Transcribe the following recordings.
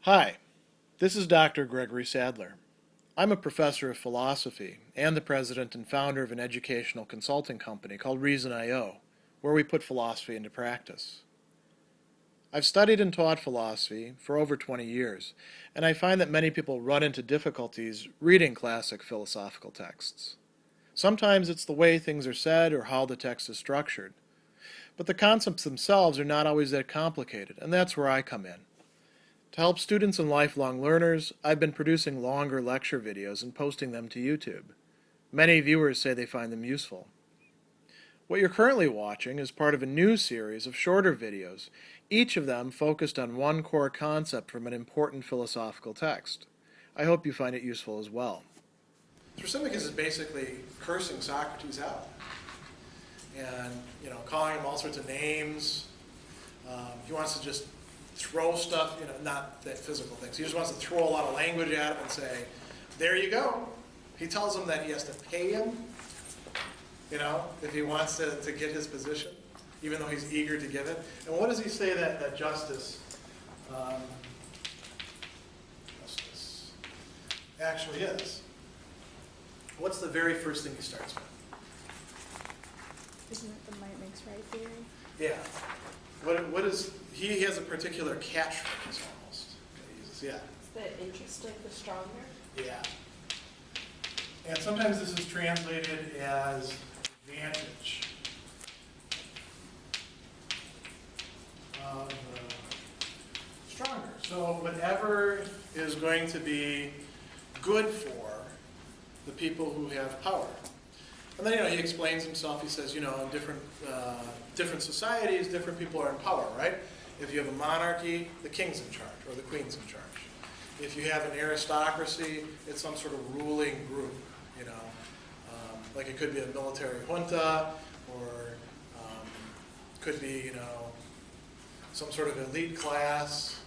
Hi, this is Dr. Gregory Sadler. I'm a professor of philosophy and the president and founder of an educational consulting company called Reason.io, where we put philosophy into practice. I've studied and taught philosophy for over 20 years, and I find that many people run into difficulties reading classic philosophical texts. Sometimes it's the way things are said or how the text is structured. But the concepts themselves are not always that complicated, and that's where I come in. To help students and lifelong learners, I've been producing longer lecture videos and posting them to YouTube. Many viewers say they find them useful. What you're currently watching is part of a new series of shorter videos, each of them focused on one core concept from an important philosophical text. I hope you find it useful as well. Thrasymachus is basically cursing Socrates out and calling him all sorts of names. He wants to just throw stuff, not that physical things. He just wants to throw a lot of language at him and say, there you go. He tells him that he has to pay him, if he wants to get his position, even though he's eager to give it. And what does he say that justice actually is? What's the very first thing he starts with? Isn't it the might makes right theory? Yeah. What is, he has a particular catchphrase almost that he uses, yeah. It's the interest of the stronger. Yeah. And sometimes this is translated as advantage of the stronger. So whatever is going to be good for the people who have power. And then, he explains himself. He says, in different societies, different people are in power, right? If you have a monarchy, the king's in charge, or the queen's in charge. If you have an aristocracy, it's some sort of ruling group, like it could be a military junta, or could be, some sort of elite class.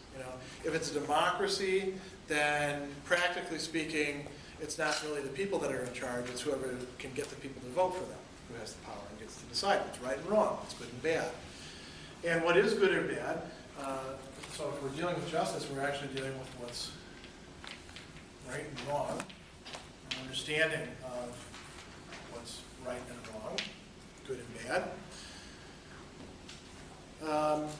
If it's a democracy, then practically speaking, it's not really the people that are in charge, it's whoever can get the people to vote for them who has the power and gets to decide what's right and wrong, what's good and bad. And what is good or bad, so if we're dealing with justice, we're actually dealing with what's right and wrong, an understanding of what's right and wrong, good and bad.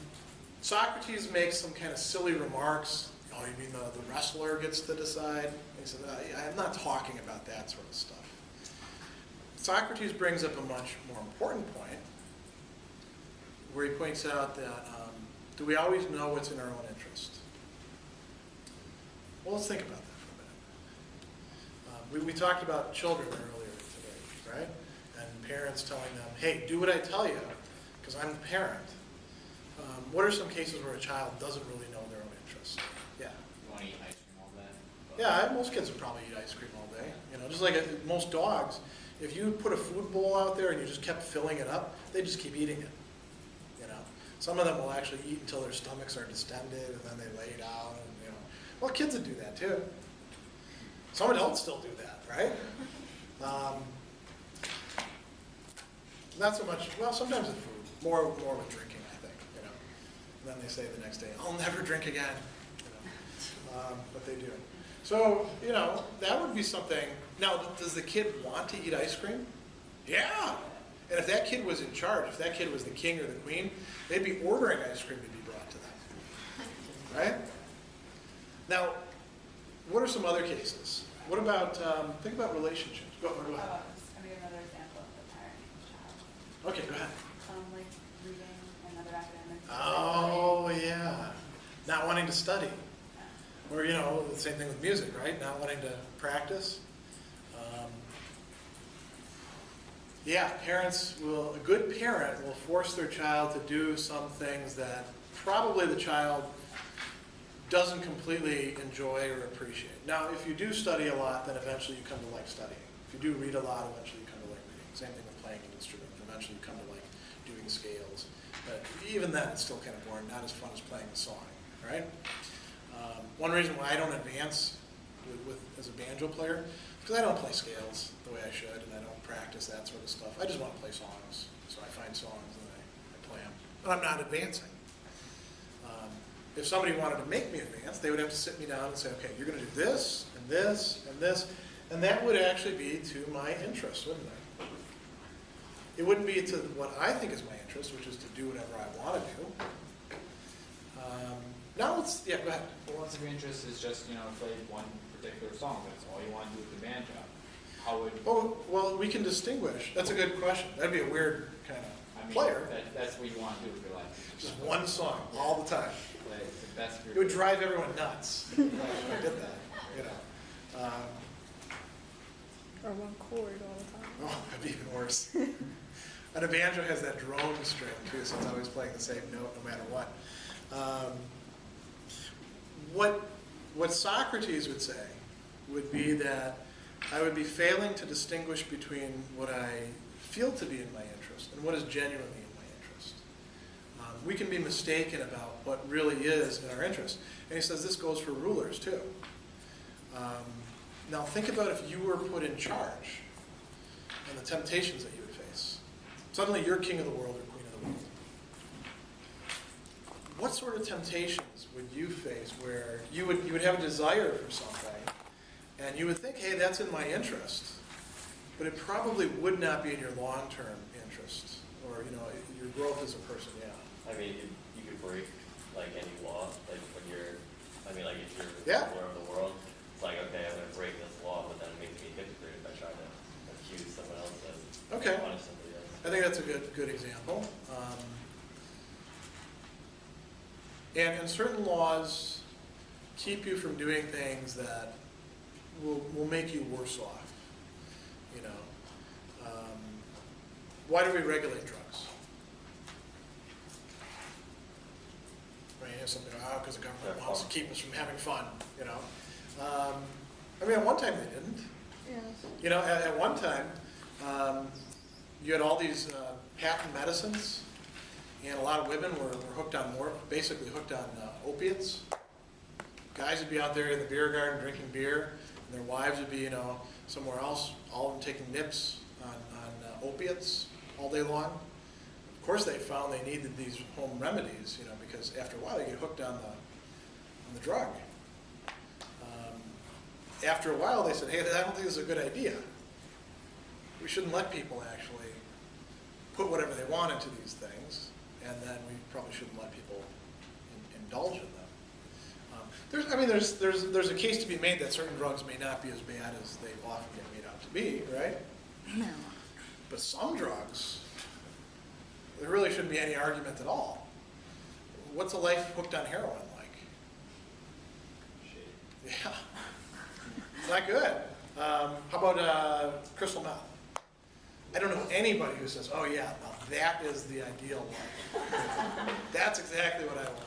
Socrates makes some kind of silly remarks. Oh, you mean the wrestler gets to decide? He said, I'm not talking about that sort of stuff. Socrates brings up a much more important point, where he points out that, do we always know what's in our own interest? Well, let's think about that for a minute. We talked about children earlier today, right? And parents telling them, hey, do what I tell you, because I'm the parent. What are some cases where a child doesn't really know their own interest? Yeah. You want to eat ice cream all day? Yeah, most kids would probably eat ice cream all day. Just like most dogs, if you put a food bowl out there and you just kept filling it up, they just keep eating it. Some of them will actually eat until their stomachs are distended, and then they lay down. And well, kids would do that too. Some adults still do that, right? Not so much. Well, sometimes with food, more with drinking, I think. And then they say the next day, "I'll never drink again." But they do. So that would be something. Now, does the kid want to eat ice cream? Yeah. And if that kid was in charge, if that kid was the king or the queen, they'd be ordering ice cream to be brought to them. Right? Now, what are some other cases? What about, think about relationships. Go ahead. I'm going to give another example of the parent and child. Okay, go ahead. Like reading and other academics. Oh, yeah. Not wanting to study. Or, the same thing with music, right? Not wanting to practice. A good parent will force their child to do some things that probably the child doesn't completely enjoy or appreciate. Now, if you do study a lot, then eventually you come to like studying. If you do read a lot, eventually you come to like reading. Same thing with playing an instrument. Eventually you come to like doing scales. But even then, it's still kind of boring, not as fun as playing a song, right? One reason why I don't advance as a banjo player is because I don't play scales the way I should, and I don't practice that sort of stuff. I just want to play songs. So I find songs and I play them. But I'm not advancing. if somebody wanted to make me advance, they would have to sit me down and say, okay, you're going to do this, and this, and this, and that would actually be to my interest, wouldn't it? It wouldn't be to what I think is my interest, which is to do whatever I want to do. Now let's, yeah, go ahead. But once your interest is just, play one particular song, that's all you want to do with the banjo. How would, Oh, well, we can distinguish. That's a good question. That'd be a weird kind of player. that's what you want to do with your life. Just one song all the time. Play the best of It your would drive everyone nuts if I did that, Or one chord all the time. Oh, that'd be even worse. And a banjo has that drone string too, so it's always playing the same note no matter what. What Socrates would say would be that I would be failing to distinguish between what I feel to be in my interest and what is genuinely in my interest. We can be mistaken about what really is in our interest. And he says this goes for rulers too. Now think about if you were put in charge and the temptations that you would face. Suddenly you're king of the world or queen of the world. What sort of temptations would you face where you would have a desire for something and you would think, hey, that's in my interest, but it probably would not be in your long-term interest or your growth as a person, yeah. I mean, you could break like any law, like when you're, if you're the Yeah. ruler of the world, it's like, okay, I'm gonna break this law, but then it makes me a hypocrite if I try to accuse someone else and Okay. punish somebody else. I think that's a good example. And certain laws keep you from doing things that will make you worse off. Why do we regulate drugs? Right, something, because the government wants to keep us from having fun, at one time they didn't. Yes. At one time, you had all these patent medicines, and a lot of women were basically hooked on opiates. Guys would be out there in the beer garden drinking beer, and their wives would be, somewhere else, all of them taking nips on opiates all day long. Of course, they found they needed these home remedies, because after a while you get hooked on the drug. After a while, they said, hey, I don't think this is a good idea. We shouldn't let people actually put whatever they want into these things, and then we probably shouldn't let people indulge in them. There's a case to be made that certain drugs may not be as bad as they often get made out to be, right? No. But some drugs, there really shouldn't be any argument at all. What's a life hooked on heroin like? shit. Yeah, it's not good. How about crystal meth? I don't know anybody who says, oh yeah, now that is the ideal life. That's exactly what I want.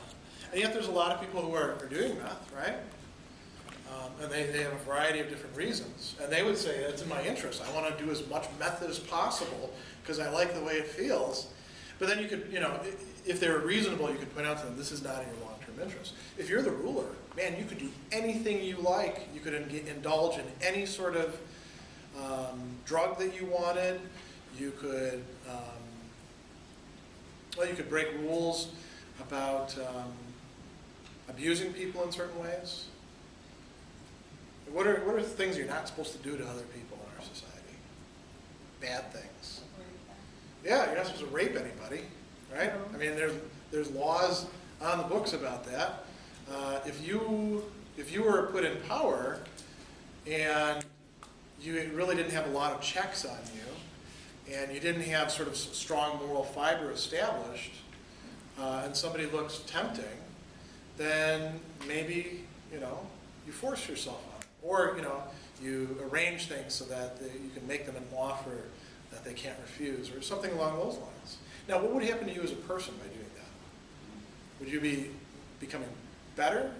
And yet there's a lot of people who are doing meth, right? And they have a variety of different reasons. And they would say, that's in my interest. I want to do as much meth as possible because I like the way it feels. But then you could, if they were reasonable, you could point out to them, this is not in your long-term interest. If you're the ruler, man, you could do anything you like. You could indulge in any sort of drug that you wanted. You could, you could break rules about abusing people in certain ways. What are things you're not supposed to do to other people in our society? Bad things. Yeah, you're not supposed to rape anybody, right? I mean, there's laws on the books about that. If you were put in power and you really didn't have a lot of checks on you, and you didn't have sort of strong moral fiber established, and somebody looks tempting, then maybe you force yourself on it, or you arrange things so that you can make them an offer that they can't refuse, or something along those lines. Now, what would happen to you as a person by doing that? Would you be becoming better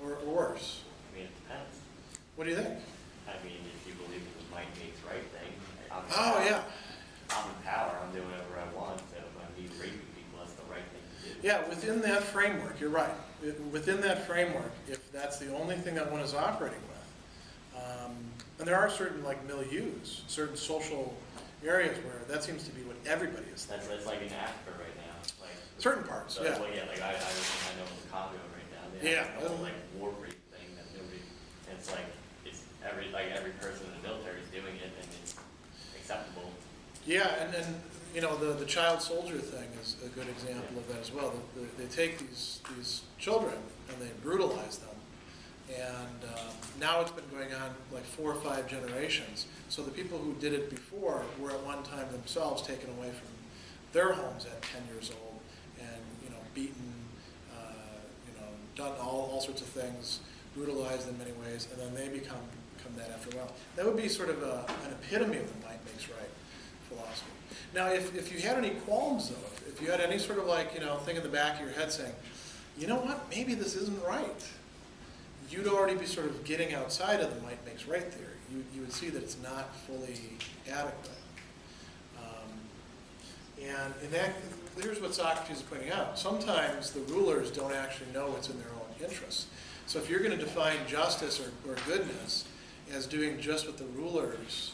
or worse? I mean, it depends. What do you think? I mean, if you believe in the might makes right thing, I'm Yeah. I'm in power, I'm doing whatever I want, so if I'm being raping people, that's the right thing to do. Yeah, within that framework, you're right. Within that framework, if that's the only thing that one is operating with, and there are certain milieux, certain social areas where that seems to be what everybody is thinking. That's like in Africa right now. Like Certain parts, so, yeah. Well, yeah, like I know the common Yeah. the whole like war rape thing that nobody, and it's like, every person in the military is doing it and it's acceptable. Yeah, and you know, the child soldier thing is a good example of that as well. They take these children and they brutalize them. And now it's been going on like 4 or 5 generations. So the people who did it before were at one time themselves taken away from their homes at 10 years old and, you know, beaten, you know, done all sorts of things, brutalized in many ways, and then they become that after a while. That would be sort of an epitome of the might makes right philosophy. Now, if you had any qualms, though, if you had any sort of like, you know, thing in the back of your head saying, you know what, maybe this isn't right, you'd already be sort of getting outside of the might makes right theory. You would see that it's not fully adequate. And in that, here's what Socrates is pointing out. Sometimes the rulers don't actually know what's in their own interests. So if you're going to define justice or goodness as doing just what the rulers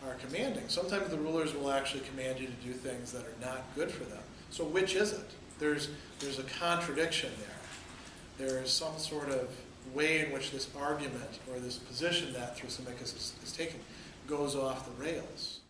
are commanding, sometimes the rulers will actually command you to do things that are not good for them. So which is it? There's a contradiction there. There is some sort of way in which this argument or this position that Thrasymachus is taking goes off the rails.